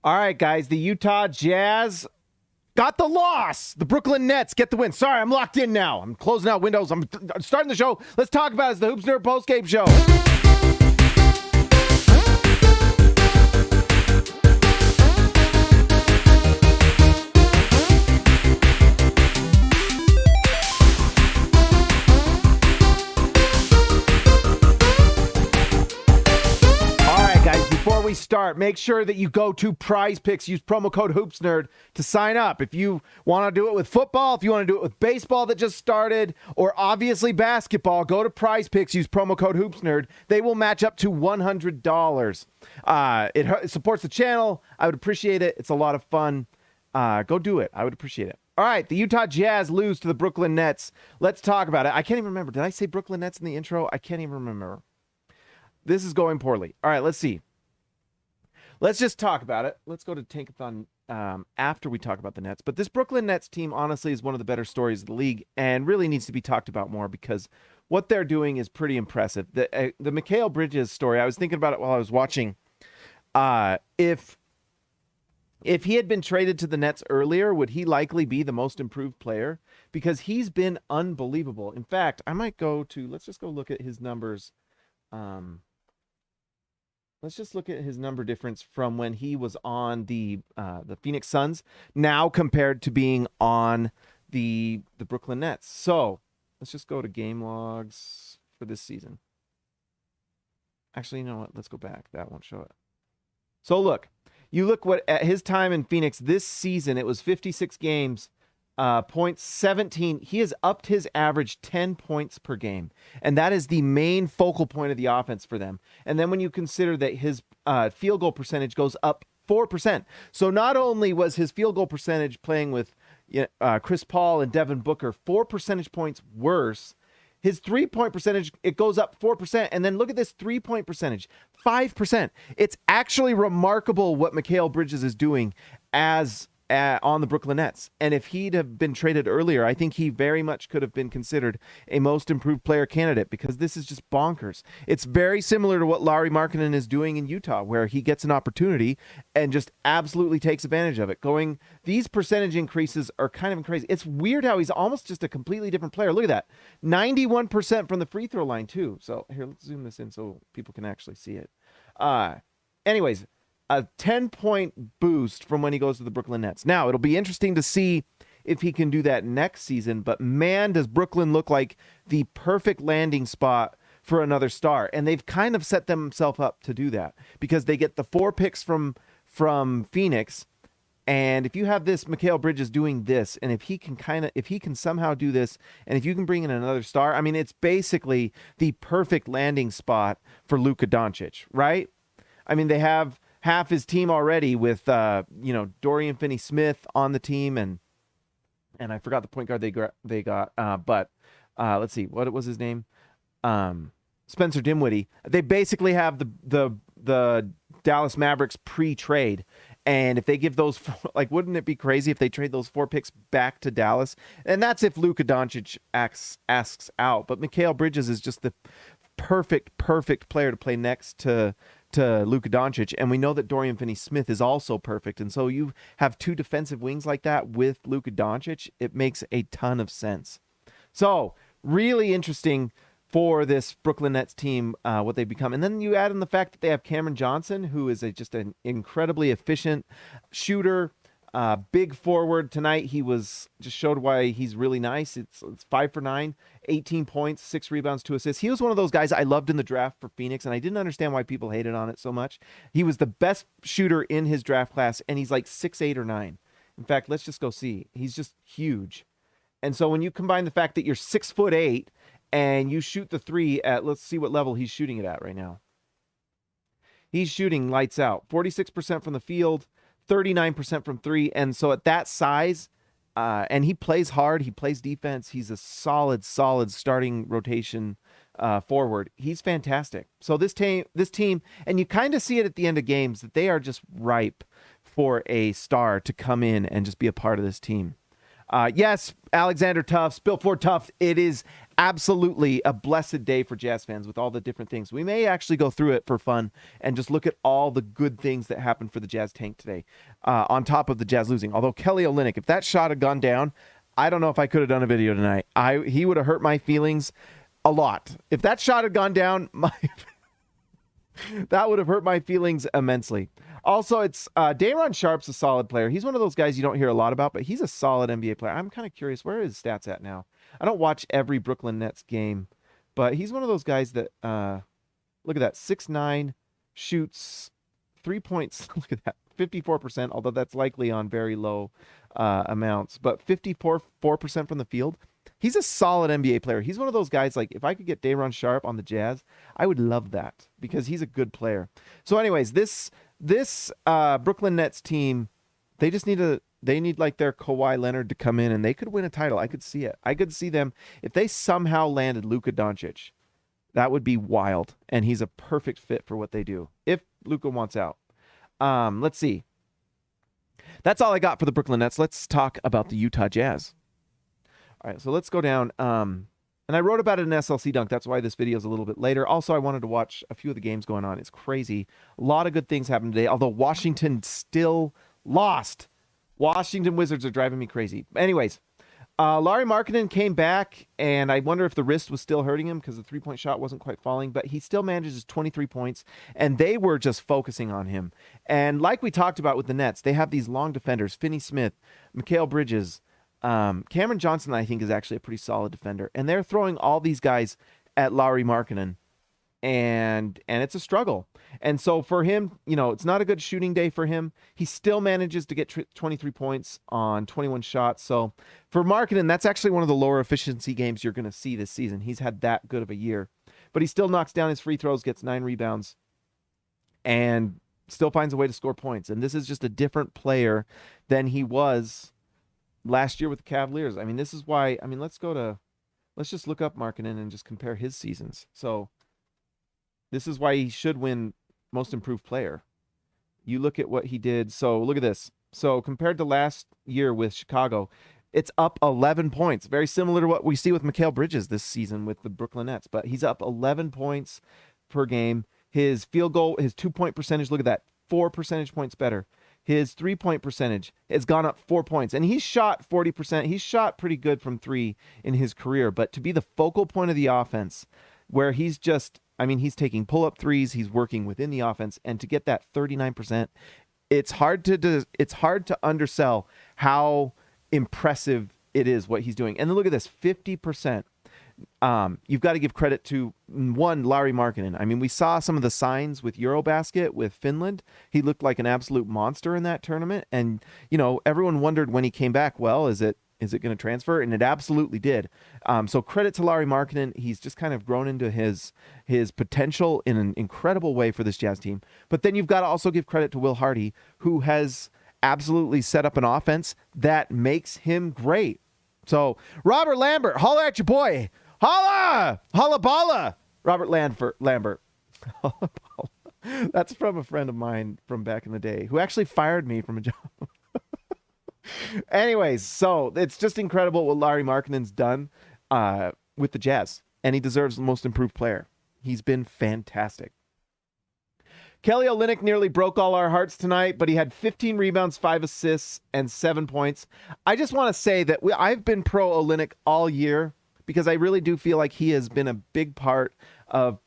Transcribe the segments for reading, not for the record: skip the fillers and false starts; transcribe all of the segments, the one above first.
All right, guys, the Utah Jazz got the loss. The Brooklyn Nets get the win. Sorry, I'm locked in now. I'm closing out windows. I'm starting the show. Let's talk about it. It's the Hoops Nerd postgame show. Before we start, make sure that you go to Prize Picks. Use promo code HoopsNerd to sign up. If you want to do it with football, if you want to do it with baseball that just started, or obviously basketball, go to Prize Picks. Use promo code HoopsNerd. They will match up to $100. It supports the channel. I would appreciate it. It's a lot of fun. Go do it. I would appreciate it. All right, the Utah Jazz lose to the Brooklyn Nets. Let's talk about it. I can't even remember. Did I say Brooklyn Nets in the intro? I can't even remember. This is going poorly. All right, let's see. Let's just talk about it. Let's go to Tankathon after we talk about the Nets. But this Brooklyn Nets team, honestly, is one of the better stories of the league and really needs to be talked about more because what they're doing is pretty impressive. The Mikal Bridges story, I was thinking about it while I was watching. If he had been traded to the Nets earlier, would he likely be the most improved player? Because he's been unbelievable. In fact, I might go to, let's just go look at his numbers. Let's just look at his number difference from when he was on the Phoenix Suns now compared to being on the Brooklyn Nets. So let's just go to game logs for this season. Actually, you know what? Let's go back. That won't show it. So look, you look at his time in Phoenix this season. It was 56 games. Points 17. He has upped his average 10 points per game. And that is the main focal point of the offense for them. And then when you consider that his field goal percentage goes up 4%. So not only was his field goal percentage playing with Chris Paul and Devin Booker 4 percentage points worse, his 3-point percentage, it goes up 4%. And then look at this 3-point percentage, 5%. It's actually remarkable what Mikal Bridges is doing on the Brooklyn Nets. And if he'd have been traded earlier, I think he very much could have been considered a most improved player candidate because this is just bonkers. It's very similar to what Lauri Markkanen is doing in Utah, where he gets an opportunity and just absolutely takes advantage of it. These percentage increases are kind of crazy. It's weird how he's almost just a completely different player. Look at that. 91% from the free throw line too. So here, let's zoom this in so people can actually see it. Anyways, a 10-point boost from when he goes to the Brooklyn Nets. Now, it'll be interesting to see if he can do that next season, but man, does Brooklyn look like the perfect landing spot for another star. And they've kind of set themselves up to do that because they get the 4 picks from Phoenix. And if you have this Mikal Bridges doing this, and if he can somehow do this, and if you can bring in another star, I mean, it's basically the perfect landing spot for Luka Doncic, right? I mean, they have half his team already with Dorian Finney-Smith on the team, and I forgot the point guard they got. But let's see, what was his name? Spencer Dinwiddie. They basically have the Dallas Mavericks pre-trade, and if they give those, wouldn't it be crazy if they trade those 4 picks back to Dallas? And that's if Luka Doncic asks out. But Mikal Bridges is just the perfect player to play next to Luka Doncic, and we know that Dorian Finney-Smith is also perfect, and so you have 2 defensive wings like that with Luka Doncic. It makes a ton of sense. So really interesting for this Brooklyn Nets team, what they've become. And then you add in the fact that they have Cameron Johnson, who is just an incredibly efficient shooter, big forward. Tonight he just showed why he's really nice. It's 5 for 9, 18 points, 6 rebounds, 2 assists. He was one of those guys I loved in the draft for Phoenix, and I didn't understand why people hated on it so much. He was the best shooter in his draft class, and he's like 6'8" or 9. In fact, let's just go see. He's just huge. And so when you combine the fact that you're 6'8" and you shoot the 3 at, let's see what level he's shooting it at right now. He's shooting lights out, 46% from the field, 39% from 3. And so at that size, and he plays hard, he plays defense, he's a solid starting rotation forward. He's fantastic. So this team, and you kind of see it at the end of games, that they are just ripe for a star to come in and just be a part of this team. Yes, Alexander Tufts, Bill Ford Tuft. It is absolutely a blessed day for Jazz fans with all the different things. We may actually go through it for fun and just look at all the good things that happened for the Jazz tank today, on top of the Jazz losing. Although Kelly Olynyk, if that shot had gone down, I don't know if I could have done a video tonight. He would have hurt my feelings a lot. If that shot had gone down, that would have hurt my feelings immensely. Also, it's Day'Ron Sharpe's a solid player. He's one of those guys you don't hear a lot about, but he's a solid NBA player. I'm kind of curious, where are his stats at now? I don't watch every Brooklyn Nets game, but he's one of those guys that, look at that, 6'9", shoots 3 points. Look at that, 54%, although that's likely on very low amounts, but 54% from the field. He's a solid NBA player. He's one of those guys, like, if I could get Day'Ron Sharpe on the Jazz, I would love that because he's a good player. So anyways, this Brooklyn Nets team, they need like their Kawhi Leonard to come in and they could win a title. I could see it. I could see them, if they somehow landed Luka Doncic, that would be wild. And he's a perfect fit for what they do if Luka wants out. Let's see. That's all I got for the Brooklyn Nets. Let's talk about the Utah Jazz. All right, so let's go down. And I wrote about it in SLC Dunk. That's why this video is a little bit later. Also, I wanted to watch a few of the games going on. It's crazy. A lot of good things happened today, although Washington still lost. Washington Wizards are driving me crazy. Anyways, Lauri Markkanen came back, and I wonder if the wrist was still hurting him because the three-point shot wasn't quite falling, but he still manages 23 points, and they were just focusing on him. And like we talked about with the Nets, they have these long defenders, Finney Smith, Mikal Bridges, Cameron Johnson, I think, is actually a pretty solid defender, and they're throwing all these guys at Lauri Markkanen, and it's a struggle. And so for him, it's not a good shooting day for him. He still manages to get 23 points on 21 shots. So for Markkanen, that's actually one of the lower efficiency games you're going to see this season. He's had that good of a year, but he still knocks down his free throws, gets 9 rebounds, and still finds a way to score points. And this is just a different player than he was last year with the Cavaliers. I mean, this is why, let's just look up Markkanen and just compare his seasons. So this is why he should win most improved player. You look at what he did. So look at this. So compared to last year with Chicago, it's up 11 points. Very similar to what we see with Mikal Bridges this season with the Brooklyn Nets, but he's up 11 points per game. His field goal, his 2-point percentage, look at that, 4 percentage points better. His 3-point percentage has gone up 4 points, and he's shot 40%. He's shot pretty good from 3 in his career, but to be the focal point of the offense, where he's just, he's taking pull-up threes, he's working within the offense, and to get that 39%, it's hard to undersell how impressive it is what he's doing. And then look at this, 50%. You've got to give credit to, one, Lauri Markkanen. We saw some of the signs with Eurobasket with Finland. He looked like an absolute monster in that tournament. And, everyone wondered when he came back, well, is it going to transfer? And it absolutely did. So credit to Lauri Markkanen. He's just kind of grown into his potential in an incredible way for this Jazz team. But then you've got to also give credit to Will Hardy, who has absolutely set up an offense that makes him great. So Robert Lambert, holla at your boy. Holla! Holla balla! Robert Lambert. That's from a friend of mine from back in the day who actually fired me from a job. Anyways, so it's just incredible what Lauri Markkanen's done with the Jazz, and he deserves the most improved player. He's been fantastic. Kelly Olynyk nearly broke all our hearts tonight, but he had 15 rebounds, 5 assists, and 7 points. I just want to say that I've been pro Olynyk all year because I really do feel like he has been a big part of,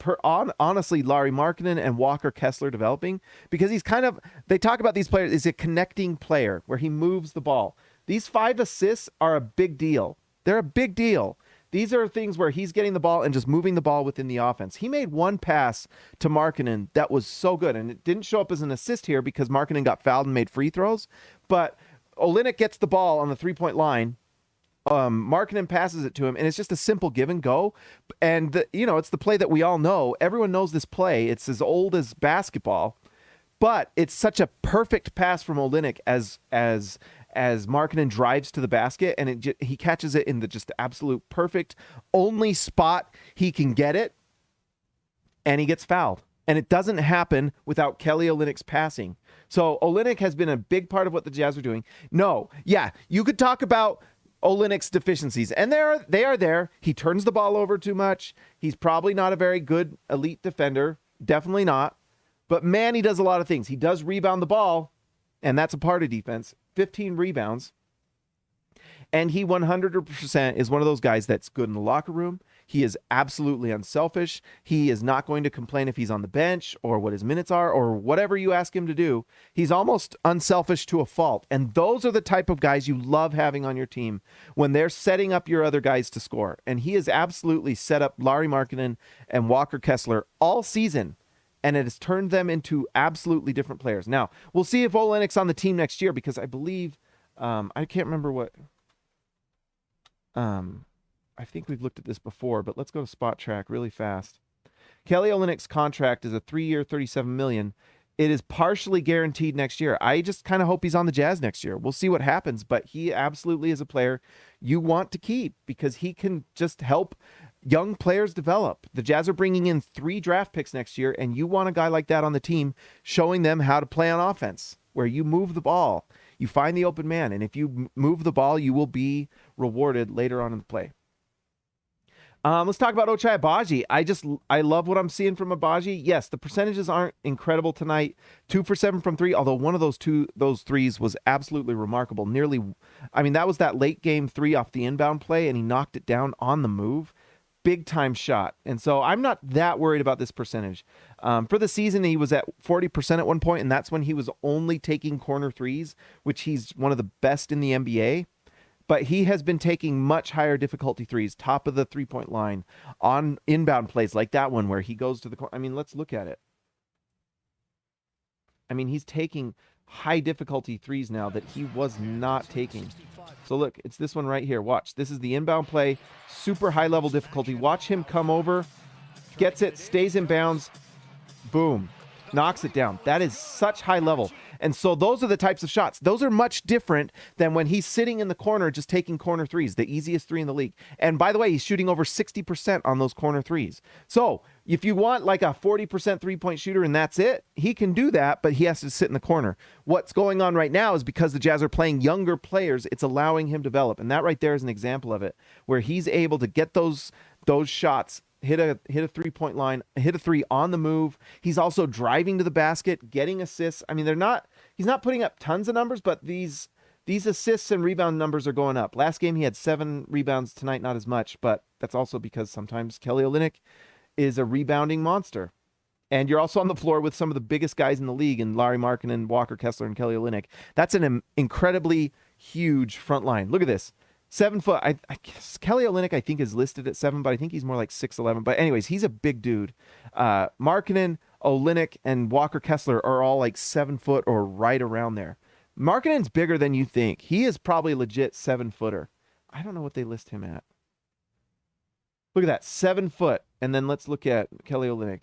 honestly, Lauri Markkanen and Walker Kessler developing, because he's they talk about these players as a connecting player where he moves the ball. These 5 assists are a big deal. They're a big deal. These are things where he's getting the ball and just moving the ball within the offense. He made one pass to Markkanen that was so good, and it didn't show up as an assist here because Markkanen got fouled and made free throws, but Olynyk gets the ball on the 3-point line. Markkanen passes it to him, and it's just a simple give and go. And it's the play that we all know. Everyone knows this play. It's as old as basketball, but it's such a perfect pass from Olynyk as Markkanen drives to the basket, and he catches it in the just absolute perfect only spot he can get it, and he gets fouled. And it doesn't happen without Kelly Olynyk's passing. So Olynyk has been a big part of what the Jazz are doing. No, yeah, you could talk about Olynyk's deficiencies, and they are there. He turns the ball over too much. He's probably not a very good elite defender. Definitely not. But man, he does a lot of things. He does rebound the ball, and that's a part of defense. 15 rebounds. And he 100% is one of those guys that's good in the locker room. He is absolutely unselfish. He is not going to complain if he's on the bench or what his minutes are or whatever you ask him to do. He's almost unselfish to a fault. And those are the type of guys you love having on your team when they're setting up your other guys to score. And he has absolutely set up Lauri Markkanen and Walker Kessler all season, and it has turned them into absolutely different players. Now, we'll see if Olynyk's on the team next year, because I believe, I can't remember what... I think we've looked at this before, but let's go to Spot Track really fast. Kelly Olynyk's contract is a 3-year, $37 million. It is partially guaranteed next year. I just kind of hope he's on the Jazz next year. We'll see what happens, but he absolutely is a player you want to keep because he can just help young players develop. The Jazz are bringing in 3 draft picks next year, and you want a guy like that on the team showing them how to play on offense, where you move the ball, you find the open man, and if you move the ball, you will be rewarded later on in the play. Let's talk about Ochai Agbaji. I love what I'm seeing from Agbaji. Yes, the percentages aren't incredible tonight. 2 for 7 from 3, although one of those threes was absolutely remarkable. That was that late game 3 off the inbound play, and he knocked it down on the move. Big time shot. And so I'm not that worried about this percentage. For the season, he was at 40% at one point, and that's when he was only taking corner threes, which he's one of the best in the NBA. But he has been taking much higher difficulty threes, top of the three-point line, on inbound plays like that one where he goes to the corner. Let's look at it. He's taking high difficulty threes now that he was not taking. So look, it's this one right here. Watch. This is the inbound play, super high level difficulty. Watch him come over, gets it, stays in bounds, boom, knocks it down. That is such high level. And so those are the types of shots. Those are much different than when he's sitting in the corner just taking corner threes, the easiest 3 in the league. And by the way, he's shooting over 60% on those corner threes. So if you want like a 40% three-point shooter and that's it, he can do that, but he has to sit in the corner. What's going on right now is because the Jazz are playing younger players, it's allowing him to develop. And that right there is an example of it, where he's able to get those shots, hit a 3-point line, hit a 3 on the move. He's also driving to the basket, getting assists. He's not putting up tons of numbers, but these assists and rebound numbers are going up. Last game he had 7 rebounds, tonight not as much, but that's also because sometimes Kelly Olynyk is a rebounding monster. And you're also on the floor with some of the biggest guys in the league, in Lauri Markkanen, Walker Kessler, and Kelly Olynyk. That's an incredibly huge front line. Look at this. 7 foot. I guess Kelly Olynyk, I think, is listed at 7, but I think he's more like 6'11". But anyways, he's a big dude. Markkanen, Olynyk, and Walker Kessler are all like 7 foot or right around there. Markkanen's bigger than you think. He is probably legit 7-footer. I don't know what they list him at. Look at that, 7 foot. And then let's look at Kelly Olynyk.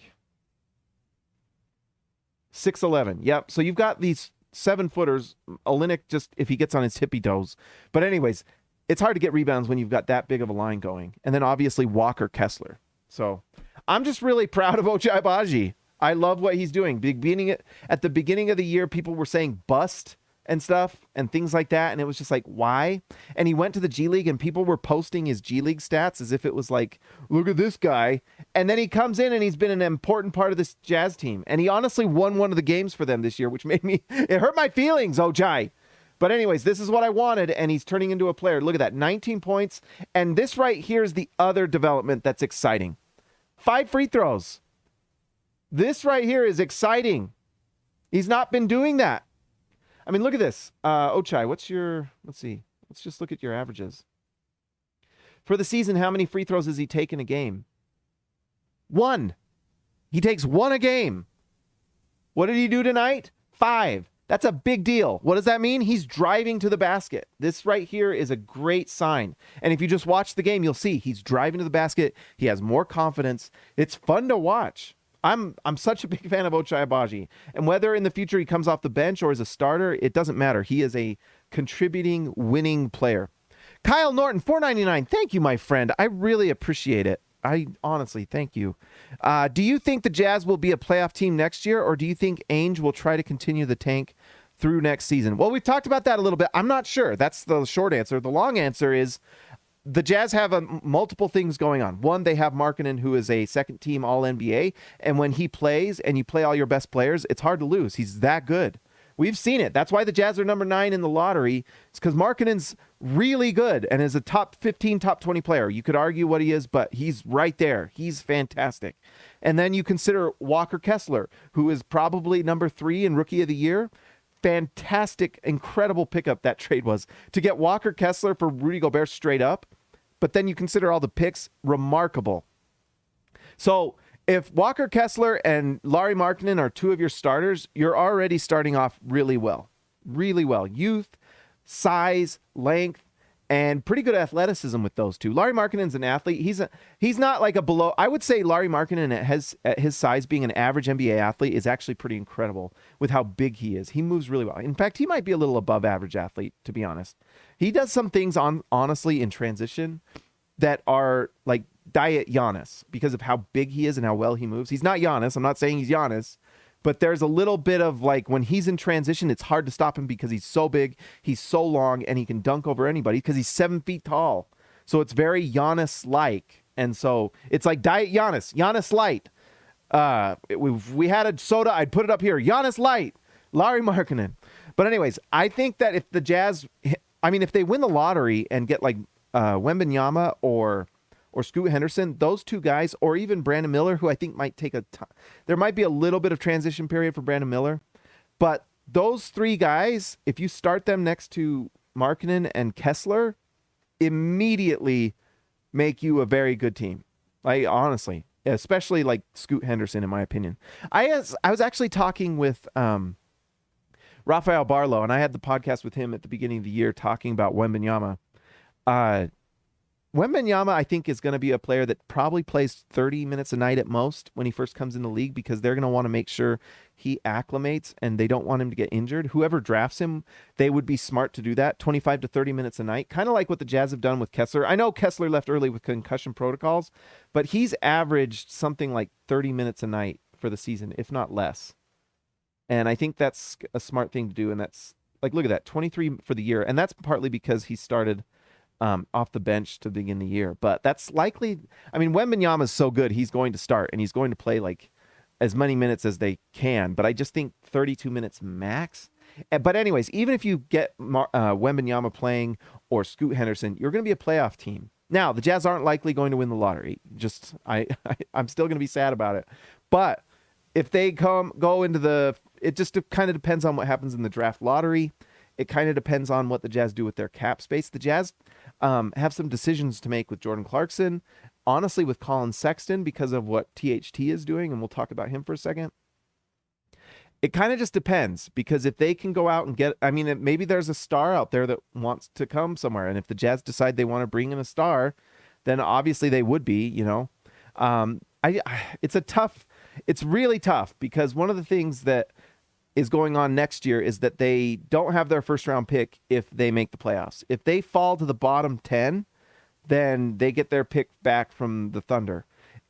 6'11". Yep. So you've got these 7-footers. Olynyk just, if he gets on his tippy toes. But anyways, it's hard to get rebounds when you've got that big of a line going. And then obviously Walker Kessler. So I'm just really proud of Ochai Agbaji. I love what he's doing. At the beginning of the year, people were saying bust and stuff and things like that. And it was just like, why? And he went to the G League and people were posting his G League stats as if it was like, look at this guy. And then he comes in and he's been an important part of this Jazz team. And he honestly won one of the games for them this year, which it hurt my feelings, Ochai. But anyways, this is what I wanted, and he's turning into a player. Look at that, 19 points. And this right here is the other development that's exciting. 5 free throws. This right here is exciting. He's not been doing that. Look at this. Ochai, let's see. Let's just look at your averages. For the season, how many free throws has he taken a game? 1. He takes 1 a game. What did he do tonight? 5. That's a big deal. What does that mean? He's driving to the basket. This right here is a great sign. And if you just watch the game, you'll see he's driving to the basket. He has more confidence. It's fun to watch. I'm such a big fan of Ochai Agbaji. And whether in the future he comes off the bench or as a starter, it doesn't matter. He is a contributing, winning player. Kyle Norton, $4.99. Thank you, my friend. I really appreciate it. I honestly, thank you. Do you think the Jazz will be a playoff team next year, or do you think Ainge will try to continue the tank through next season? Well, we've talked about that a little bit. I'm not sure. That's the short answer. The long answer is the Jazz have multiple things going on. One, they have Markkanen, who is a second-team All-NBA, and when he plays and you play all your best players, it's hard to lose. He's that good. We've seen it. That's why the Jazz are number 9 in the lottery. It's because Markkanen's really good and is a top 15, top 20 player. You could argue what he is, but he's right there. He's fantastic. And then you consider Walker Kessler, who is probably number 3 in Rookie of the Year. Fantastic, incredible pickup that trade was. To get Walker Kessler for Rudy Gobert straight up, but then you consider all the picks, remarkable. So if Walker Kessler and Lauri Markkanen are 2 of your starters, you're already starting off really well. Really well. Youth, size, length, and pretty good athleticism with those 2. Lauri Markkanen's an athlete. He's not like a below. I would say Lauri Markkanen at his size, being an average NBA athlete, is actually pretty incredible with how big he is. He moves really well. In fact, he might be a little above average athlete, to be honest. He does some things honestly in transition that are like diet Giannis because of how big he is and how well he moves. He's not Giannis. I'm not saying he's Giannis, but there's a little bit of like when he's in transition, it's hard to stop him because he's so big, he's so long, and he can dunk over anybody because he's 7 feet tall. So it's very Giannis-like. And so it's like diet Giannis, Giannis light. We had a soda, I'd put it up here. Giannis light, Lauri Markkanen. But anyways, I think that if the Jazz, if they win the lottery and get like Wembanyama or Scoot Henderson, those 2 guys, or even Brandon Miller, who I think might take there might be a little bit of transition period for Brandon Miller, but those 3 guys, if you start them next to Markkanen and Kessler, immediately make you a very good team. Like honestly, especially like Scoot Henderson, in my opinion. I was actually talking with Rafael Barlow, and I had the podcast with him at the beginning of the year talking about Wembanyama. Wembanyama, I think, is going to be a player that probably plays 30 minutes a night at most when he first comes in the league because they're going to want to make sure he acclimates and they don't want him to get injured. Whoever drafts him, they would be smart to do that, 25 to 30 minutes a night, kind of like what the Jazz have done with Kessler. I know Kessler left early with concussion protocols, but he's averaged something like 30 minutes a night for the season, if not less. And I think that's a smart thing to do, and that's, like, look at that, 23 for the year, and that's partly because he started off the bench to begin the year. But that's likely, Wembanyama is so good, he's going to start, and he's going to play, like, as many minutes as they can, but I just think 32 minutes max. But anyways, even if you get Wembanyama playing or Scoot Henderson, you're going to be a playoff team. Now, the Jazz aren't likely going to win the lottery. I'm still going to be sad about it. But if they go into it just kind of depends on what happens in the draft lottery. It kind of depends on what the Jazz do with their cap space. The Jazz have some decisions to make with Jordan Clarkson, honestly with Colin Sexton because of what THT is doing, and we'll talk about him for a second. It kind of just depends, because if they can go out and get, maybe there's a star out there that wants to come somewhere, and if the Jazz decide they want to bring in a star, then obviously they would be, it's really tough, because one of the things that is going on next year is that they don't have their first round pick if they make the playoffs. If they fall to the bottom 10, then they get their pick back from the Thunder.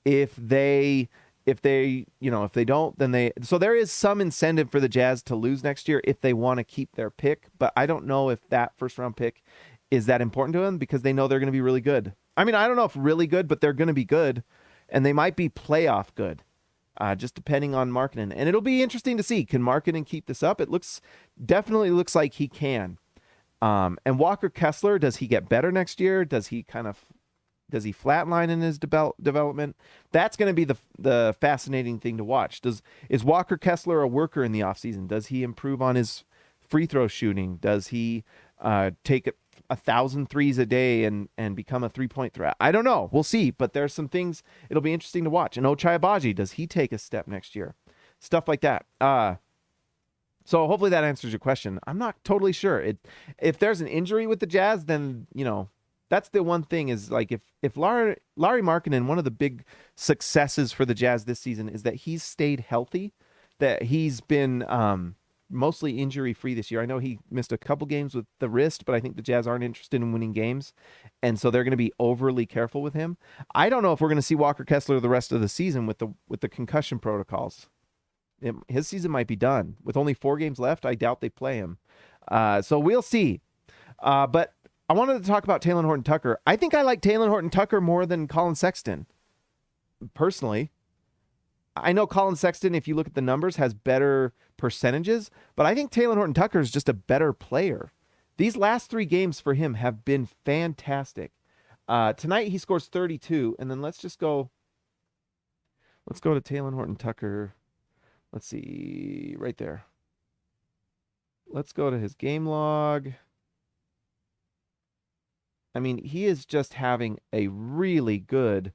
If they don't, then so there is some incentive for the Jazz to lose next year if they want to keep their pick, but I don't know if that first round pick is that important to them, because they know they're going to be really good. I don't know if really good, but they're going to be good, and they might be playoff good. Just depending on Markkanen. And it'll be interesting to see, can Markkanen keep this up? It definitely looks like he can. And Walker Kessler, does he get better next year? Does he flatline in his development? That's going to be the fascinating thing to watch. Is Walker Kessler a worker in the offseason? Does he improve on his free throw shooting? Does he take 1,000 threes a day and become a 3-point threat? I don't know. We'll see. But there's some things it'll be interesting to watch. And Ochai Agbaji, does he take a step next year? Stuff like that. So hopefully that answers your question. I'm not totally sure. If there's an injury with the Jazz, then, that's the one thing is, like, if Lauri Markkanen, one of the big successes for the Jazz this season is that he's stayed healthy, that he's been mostly injury-free this year. I know he missed a couple games with the wrist, but I think the Jazz aren't interested in winning games, and so they're going to be overly careful with him. I don't know if we're going to see Walker Kessler the rest of the season with the concussion protocols. His season might be done. With only 4 games left, I doubt they play him. So we'll see. But I wanted to talk about Talen Horton-Tucker. I think I like Talen Horton-Tucker more than Colin Sexton, personally. I know Colin Sexton, if you look at the numbers, has better percentages, but I think Talen Horton-Tucker is just a better player. These last 3 games for him have been fantastic. Tonight he scores 32, and then let's go to Talen Horton-Tucker. Let's see, right there. Let's go to his game log. I mean, he is just having a really good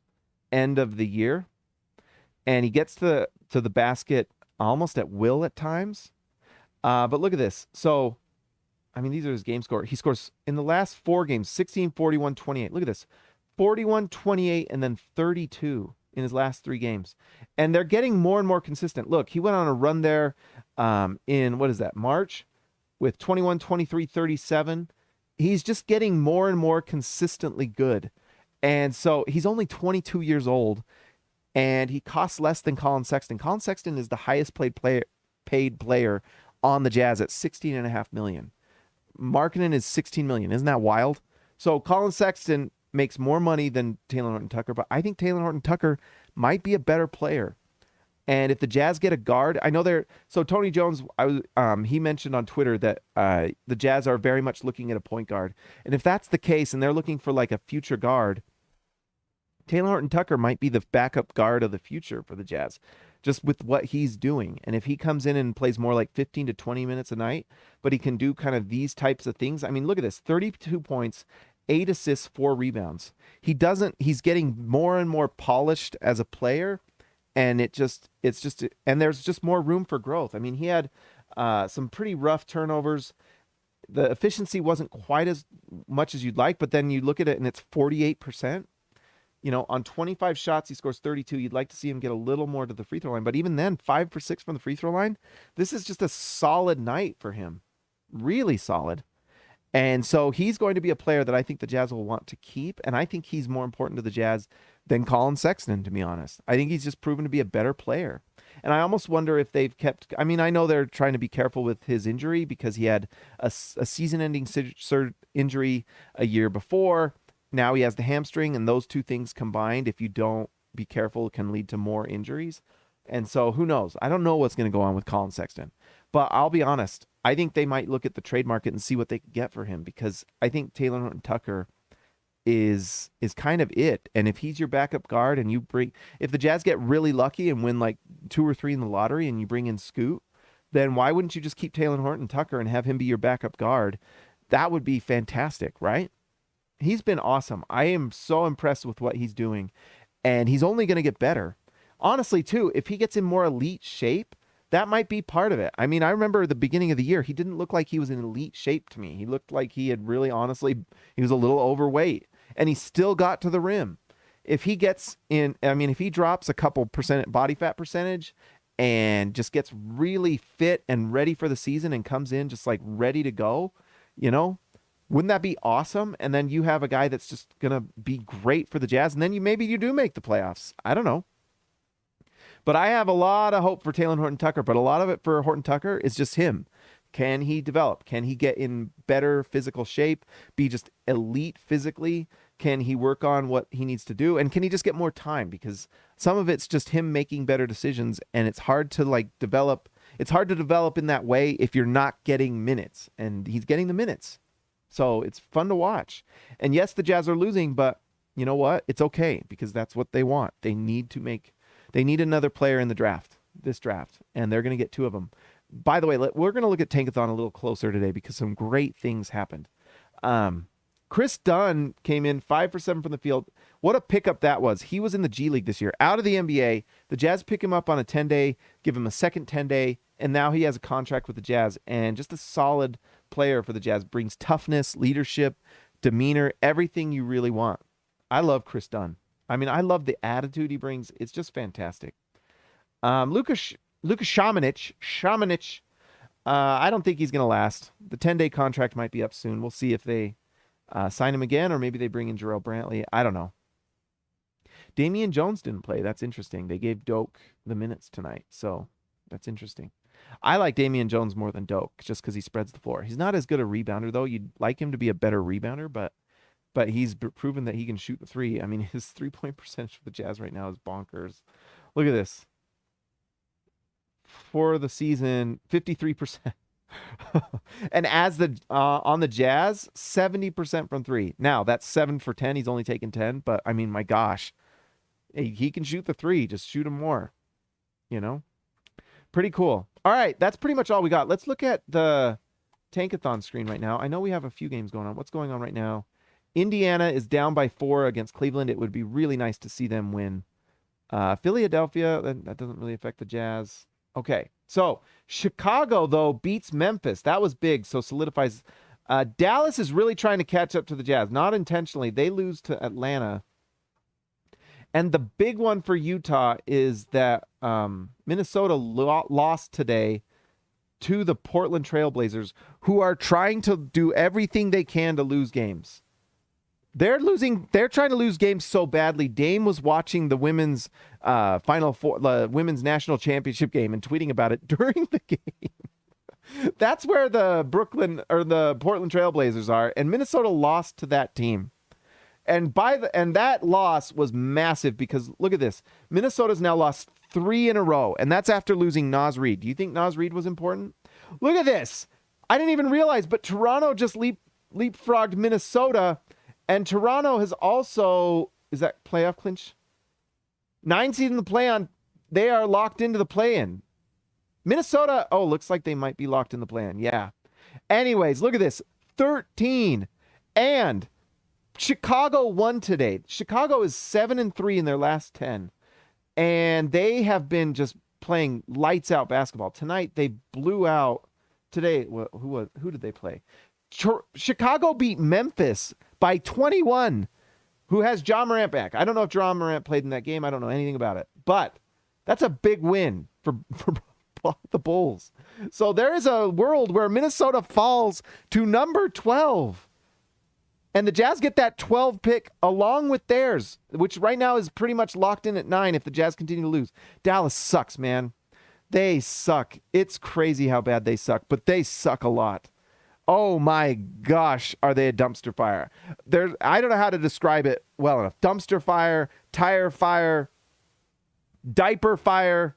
end of the year. And he gets to the basket almost at will at times. But look at this. So, I mean, these are his game score. He scores in the last 4 games, 16, 41, 28. Look at this. 41, 28, and then 32 in his last 3 games. And they're getting more and more consistent. Look, he went on a run there in, what is that, March with 21, 23, 37. He's just getting more and more consistently good. And so he's only 22 years old. And he costs less than Colin Sexton. Colin Sexton is the highest paid player on the Jazz at $16.5 million. Markkanen is $16 million. Isn't that wild? So Colin Sexton makes more money than Talen Horton-Tucker, but I think Talen Horton-Tucker might be a better player. And if the Jazz get a guard, I know they're so Tony Jones. He mentioned on Twitter that the Jazz are very much looking at a point guard, and if that's the case, and they're looking for like a future guard, Talen Horton-Tucker might be the backup guard of the future for the Jazz, just with what he's doing. And if he comes in and plays more like 15 to 20 minutes a night, but he can do kind of these types of things. I mean, look at this, 32 points, 8 assists, 4 rebounds. He's getting more and more polished as a player, and and there's just more room for growth. I mean, he had some pretty rough turnovers. The efficiency wasn't quite as much as you'd like, but then you look at it and it's 48%. On 25 shots, he scores 32. You'd like to see him get a little more to the free throw line. But even then, 5 for 6 from the free throw line. This is just a solid night for him. Really solid. And so he's going to be a player that I think the Jazz will want to keep. And I think he's more important to the Jazz than Colin Sexton, to be honest. I think he's just proven to be a better player. And I almost wonder if they've kept... I mean, I know they're trying to be careful with his injury because he had a season-ending injury a year before. Now he has the hamstring, and those 2 things combined, if you don't be careful, can lead to more injuries. And so who knows? I don't know what's going to go on with Colin Sexton. But I'll be honest, I think they might look at the trade market and see what they could get for him, because I think Talen Horton-Tucker is kind of it. And if he's your backup guard and if the Jazz get really lucky and win like 2 or 3 in the lottery and you bring in Scoot, then why wouldn't you just keep Talen Horton-Tucker and have him be your backup guard? That would be fantastic, right? He's been awesome. I am so impressed with what he's doing, and he's only going to get better. Honestly, too, if he gets in more elite shape, that might be part of it. I mean, I remember the beginning of the year, he didn't look like he was in elite shape to me. He looked like he had really, honestly, he was a little overweight, and he still got to the rim. If he gets in, I mean, if he drops a couple body fat percentage and just gets really fit and ready for the season and comes in just like ready to go, wouldn't that be awesome? And then you have a guy that's just going to be great for the Jazz. And then maybe you do make the playoffs. I don't know. But I have a lot of hope for Talen Horton-Tucker. But a lot of it for Horton-Tucker is just him. Can he develop? Can he get in better physical shape? Be just elite physically? Can he work on what he needs to do? And can he just get more time? Because some of it's just him making better decisions. And it's hard to develop. It's hard to develop in that way if you're not getting minutes. And he's getting the minutes. So it's fun to watch. And yes, the Jazz are losing, but you know what? It's okay, because that's what they want. They need another player in this draft, and they're going to get 2 of them. By the way, we're going to look at Tankathon a little closer today because some great things happened. Chris Dunn came in 5 for 7 from the field. What a pickup that was. He was in the G League this year, out of the NBA. The Jazz pick him up on a 10-day, give him a second 10-day, and now he has a contract with the Jazz, and just a solid player for the Jazz. Brings toughness, leadership, demeanor, everything you really want. I love Chris Dunn. I mean, I love the attitude he brings. It's just fantastic. Luka Šamanić, I don't think he's going to last. The 10-day contract might be up soon. We'll see if they sign him again, or maybe they bring in Jarrell Brantley. I don't know. Damian Jones didn't play. That's interesting. They gave Doak the minutes tonight, so That's interesting. I like Damian Jones more than Doak just because he spreads the floor. He's not as good a rebounder, though. You'd like him to be a better rebounder, but he's proven that he can shoot the three. I mean, his three-point percentage for the Jazz right now is bonkers. Look at this. For the season, 53%. And as the on the Jazz, 70% from three. Now, that's 7 for 10. He's only taken 10, but I mean, my gosh. He can shoot the three. Just shoot him more. You know? Pretty cool. All right, that's pretty much all we got. Let's look at the Tankathon screen right now. I know we have a few games going on. What's going on right now? Indiana is down by 4 against Cleveland. It would be really nice to see them win. Philadelphia, that doesn't really affect the Jazz. Okay, so Chicago, though, beats Memphis. That was big, so solidifies. Dallas is really trying to catch up to the Jazz. Not intentionally. They lose to Atlanta. And the big one for Utah is that Minnesota lost today to the Portland Trailblazers, who are trying to do everything they can to lose games. They're trying to lose games so badly. Dame was watching the women's the women's national championship game and tweeting about it during the game. That's where the Portland Trailblazers are, and Minnesota lost to that team. And that loss was massive because look at this. Minnesota's now lost 3 in a row, and that's after losing Naz Reid. Do you think Naz Reid was important? Look at this. I didn't even realize, but Toronto just leapfrogged Minnesota, and Toronto has also, is that playoff clinch? 9 seed in the play-on. They are locked into the play-in. Minnesota, looks like they might be locked in the play-in. Yeah. Anyways, look at this. 13. And Chicago won today. Chicago is 7-3 in their last 10. And they have been just playing lights out basketball. Tonight they blew out. Today, who did they play? Chicago beat Memphis by 21. Who has Ja Morant back? I don't know if Ja Morant played in that game. I don't know anything about it. But that's a big win for the Bulls. So there is a world where Minnesota falls to number 12. And the Jazz get that 12 pick along with theirs, which right now is pretty much locked in at 9 if the Jazz continue to lose. Dallas sucks, man. They suck. It's crazy how bad they suck, but they suck a lot. Oh my gosh, are they a dumpster fire? I don't know how to describe it well enough. Dumpster fire, tire fire, diaper fire,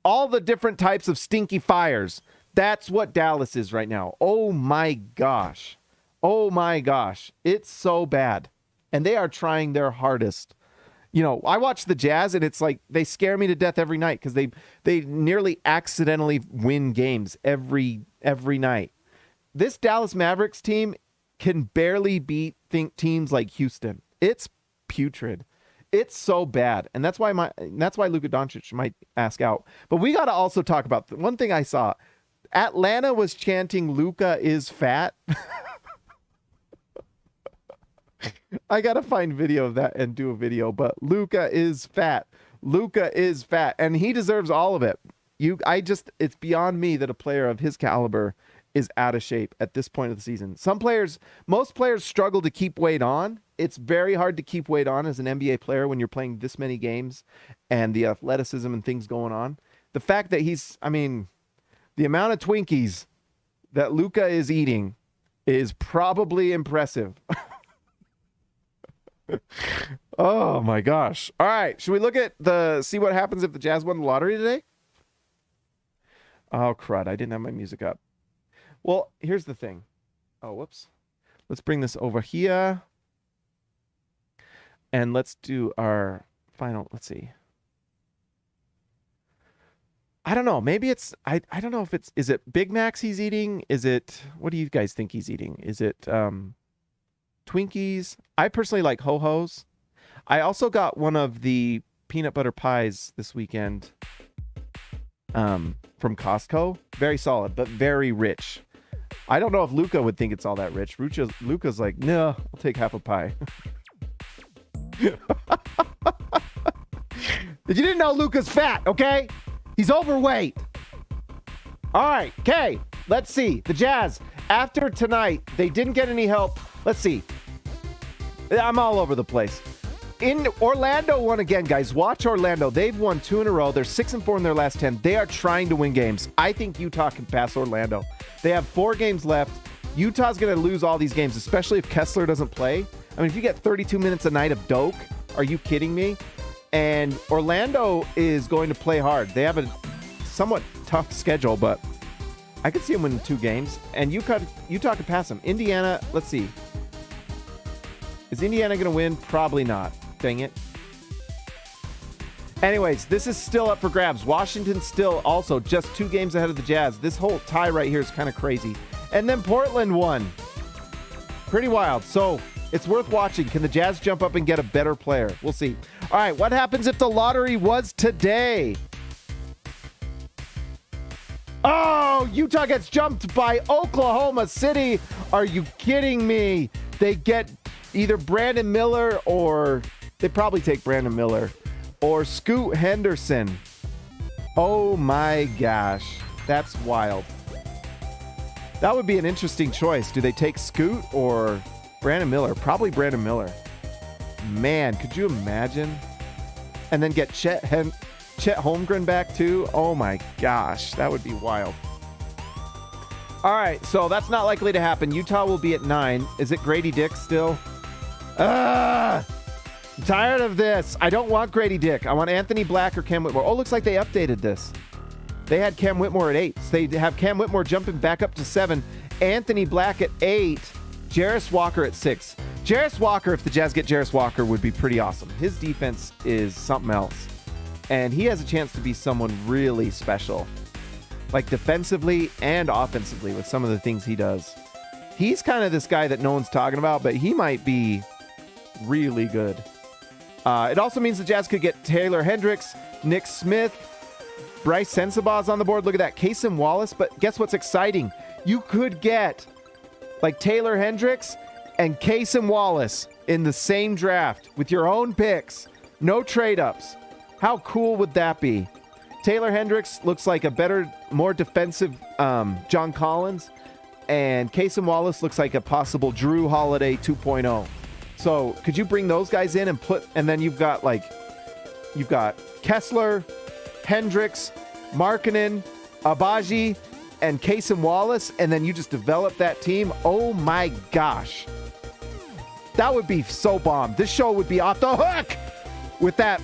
all the different types of stinky fires. That's what Dallas is right now. Oh my gosh. Oh my gosh, it's so bad. And they are trying their hardest. You know, I watch the Jazz and it's like they scare me to death every night because they nearly accidentally win games every night. This Dallas Mavericks team can barely beat teams like Houston. It's putrid. It's so bad. And that's why Luka Doncic might ask out. But we got to also talk about one thing I saw. Atlanta was chanting Luka is fat. I got to find video of that and do a video, but Luka is fat. Luka is fat, and he deserves all of it. It's beyond me that a player of his caliber is out of shape at this point of the season. Most players struggle to keep weight on. It's very hard to keep weight on as an NBA player when you're playing this many games and the athleticism and things going on. The fact that the amount of Twinkies that Luka is eating is probably impressive. Oh my gosh. All right. Should we look at see what happens if the Jazz won the lottery today? Oh, crud. I didn't have my music up. Well, here's the thing. Oh, whoops. Let's bring this over here. And let's do our final. Let's see. I don't know. Maybe it's, I don't know if is it Big Macs he's eating? What do you guys think he's eating? Is it, Twinkies? I personally like Ho-Hos. I also got one of the peanut butter pies this weekend from Costco. Very solid, but very rich. I don't know if Luka would think it's all that rich. Luka's like, no, I'll take half a pie. You didn't know Luka's fat, okay? He's overweight. All right, okay. Let's see. The Jazz, after tonight, they didn't get any help. Let's see. I'm all over the place. in Orlando won again, guys. Watch Orlando. They've won 2 in a row. They're 6-4 in their last 10. They are trying to win games. I think Utah can pass Orlando. They have 4 games left. Utah's going to lose all these games, especially if Kessler doesn't play. I mean, if you get 32 minutes a night of Doak, are you kidding me? And Orlando is going to play hard. They have a somewhat tough schedule, but I could see them winning 2 games. And Utah could pass them. Indiana, let's see. Is Indiana going to win? Probably not. Dang it. Anyways, this is still up for grabs. Washington still also just 2 games ahead of the Jazz. This whole tie right here is kind of crazy. And then Portland won. Pretty wild. So it's worth watching. Can the Jazz jump up and get a better player? We'll see. All right, what happens if the lottery was today? Oh, Utah gets jumped by Oklahoma City. Are you kidding me? They get either Brandon Miller, or they probably take Brandon Miller, or Scoot Henderson. Oh my gosh. That's wild. That would be an interesting choice. Do they take Scoot or Brandon Miller? Probably Brandon Miller. Man, could you imagine? And then get Chet Holmgren back too? Oh my gosh. That would be wild. All right, so that's not likely to happen. Utah will be at 9. Is it Grady Dick still? I'm tired of this. I don't want Grady Dick. I want Anthony Black or Cam Whitmore. Oh, looks like they updated this. They had Cam Whitmore at 8. So they have Cam Whitmore jumping back up to 7. Anthony Black at 8. Jarris Walker at 6. Jarris Walker, if the Jazz get Jarris Walker, would be pretty awesome. His defense is something else. And he has a chance to be someone really special. Like defensively and offensively with some of the things he does. He's kind of this guy that no one's talking about, but he might be really good. It also means the Jazz could get Taylor Hendricks, Nick Smith, Bryce Sensabaugh's on the board. Look at that, Cason Wallace. But guess what's exciting? You could get like Taylor Hendricks and Cason Wallace in the same draft with your own picks. No trade-ups. How cool would that be? Taylor Hendricks looks like a better, more defensive John Collins. And Cason Wallace looks like a possible Drew Holiday 2.0. So could you bring those guys in and then you've got Kessler, Hendricks, Markkanen, Agbaji, and Cason Wallace, and then you just develop that team. Oh my gosh. That would be so bomb. This show would be off the hook with that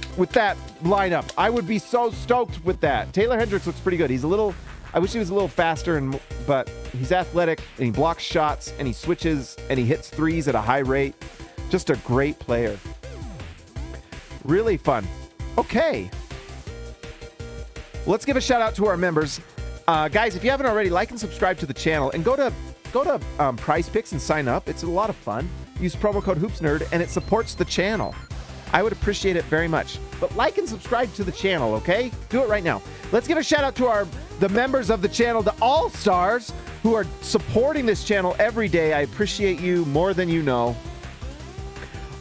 lineup. I would be so stoked with that. Taylor Hendricks looks pretty good. I wish he was a little faster, but he's athletic, and he blocks shots, and he switches, and he hits threes at a high rate. Just a great player. Really fun. Okay. Let's give a shout out to our members. Guys, if you haven't already, like and subscribe to the channel, and go to Prize Picks and sign up. It's a lot of fun. Use promo code HoopsNerd, and it supports the channel. I would appreciate it very much. But like and subscribe to the channel, okay? Do it right now. Let's give a shout out to the members of the channel, the All-Stars, who are supporting this channel every day. I appreciate you more than you know.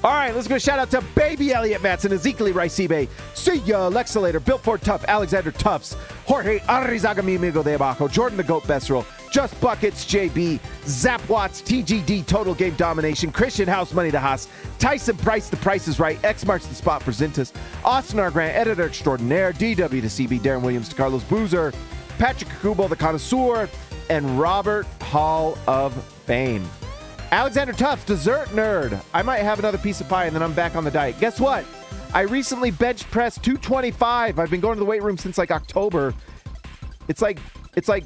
All right, let's go shout out to Baby Elliott Matson, Ezekiel Raicibe, See Ya, Lexalator, Built Ford Tough, Alexander Tufts, Jorge Arrizaga, mi amigo de abajo, Jordan the Goat Besserell, Just Buckets, JB, Zap Watts, TGD, Total Game Domination, Christian House, Money to Haas, Tyson Price, The Price is Right, X Marks the Spot for Zintas, Austin R. Grant, Editor Extraordinaire, DW to CB, Darren Williams to Carlos Boozer, Patrick Kubo, The Connoisseur, and Robert Hall of Fame. Alexander Tufts, Dessert Nerd. I might have another piece of pie and then I'm back on the diet. Guess what? I recently bench pressed 225. I've been going to the weight room since like October. It's like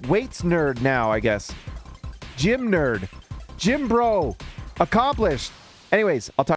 weights nerd now, I guess. Gym nerd. Gym bro. Accomplished. Anyways, I'll talk